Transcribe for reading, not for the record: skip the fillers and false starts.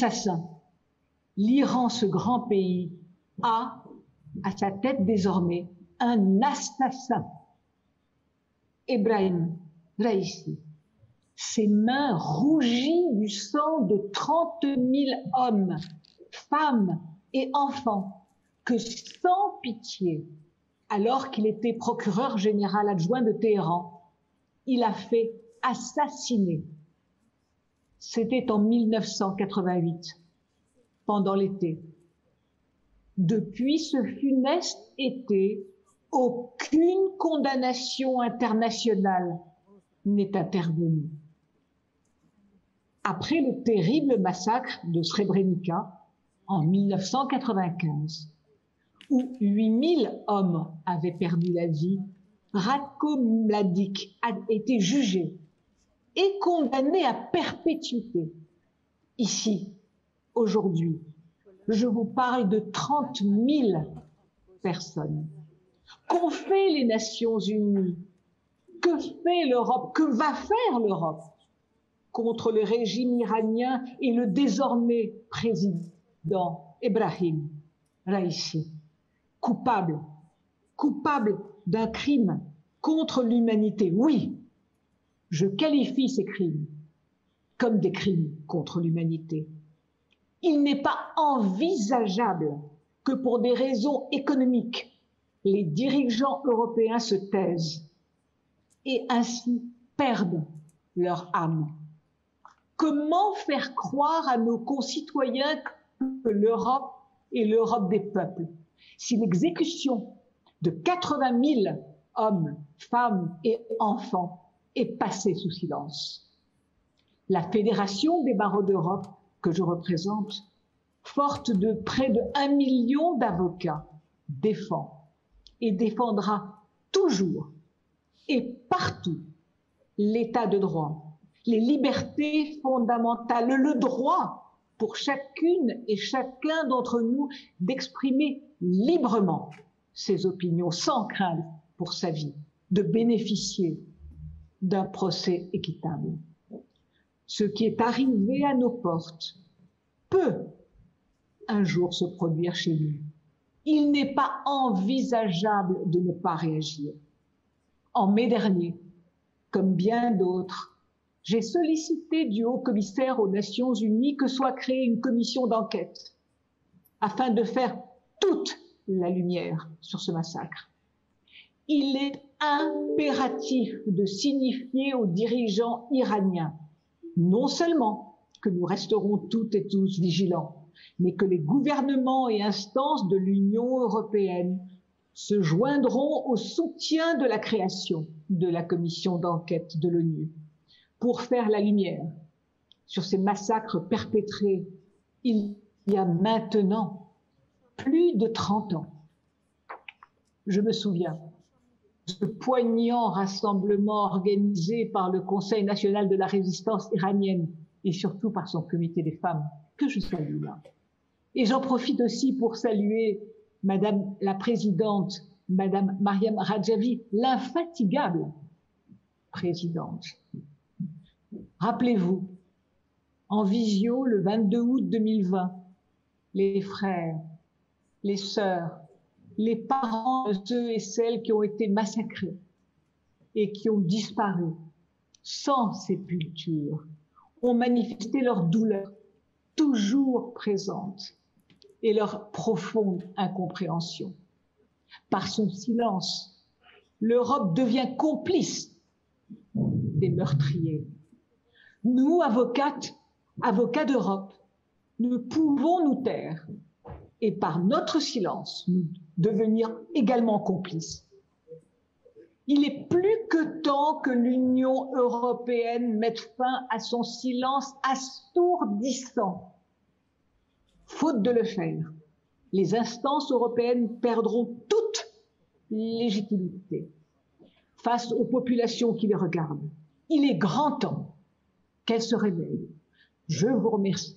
assassin. L'Iran, ce grand pays, a à sa tête désormais un assassin. Ebrahim Raïssi. Ses mains rougies du sang de 30 000 hommes, femmes et enfants que sans pitié, alors qu'il était procureur général adjoint de Téhéran, il a fait assassiner. C'était en 1988, pendant l'été. Depuis ce funeste été, aucune condamnation internationale n'est intervenue. Après le terrible massacre de Srebrenica en 1995, où 8000 hommes avaient perdu la vie, Ratko Mladic a été jugé et condamné à perpétuité. Ici, aujourd'hui, je vous parle de 30 000 personnes. Qu'ont fait les Nations Unies? Que fait l'Europe? Que va faire l'Europe contre le régime iranien et le désormais président Ebrahim Raïssi, coupable d'un crime contre l'humanité? Oui, je qualifie ces crimes comme des crimes contre l'humanité. Il n'est pas envisageable que pour des raisons économiques, les dirigeants européens se taisent et ainsi perdent leur âme. Comment faire croire à nos concitoyens que l'Europe est l'Europe des peuples si l'exécution de 80 000 hommes, femmes et enfants est passée sous silence? La Fédération des barreaux d'Europe, que je représente, forte de près de 1 million d'avocats, défend et défendra toujours et partout l'état de droit, les libertés fondamentales, le droit pour chacune et chacun d'entre nous d'exprimer librement ses opinions sans crainte pour sa vie, de bénéficier d'un procès équitable. Ce qui est arrivé à nos portes peut un jour se produire chez nous. Il n'est pas envisageable de ne pas réagir. En mai dernier, comme bien d'autres, j'ai sollicité du haut-commissaire aux Nations Unies que soit créée une commission d'enquête afin de faire toute la lumière sur ce massacre. Il est impératif de signifier aux dirigeants iraniens non seulement que nous resterons toutes et tous vigilants, mais que les gouvernements et instances de l'Union européenne se joindront au soutien de la création de la commission d'enquête de l'ONU pour faire la lumière sur ces massacres perpétrés il y a maintenant plus de 30 ans. Je me souviens de ce poignant rassemblement organisé par le Conseil national de la résistance iranienne et surtout par son comité des femmes, que je salue là. Et j'en profite aussi pour saluer Madame la Présidente, Madame Mariam Rajavi, l'infatigable présidente. Rappelez-vous, en visio, le 22 août 2020, les frères, les sœurs, les parents de ceux et celles qui ont été massacrés et qui ont disparu sans sépulture ont manifesté leur douleur toujours présente et leur profonde incompréhension. Par son silence, l'Europe devient complice des meurtriers. Nous, avocats d'Europe, ne pouvons nous taire et par notre silence, nous devenir également complices. Il est plus que temps que l'Union européenne mette fin à son silence assourdissant. Faute de le faire, les instances européennes perdront toute légitimité face aux populations qui les regardent. Il est grand temps qu'elles se réveillent. Je vous remercie.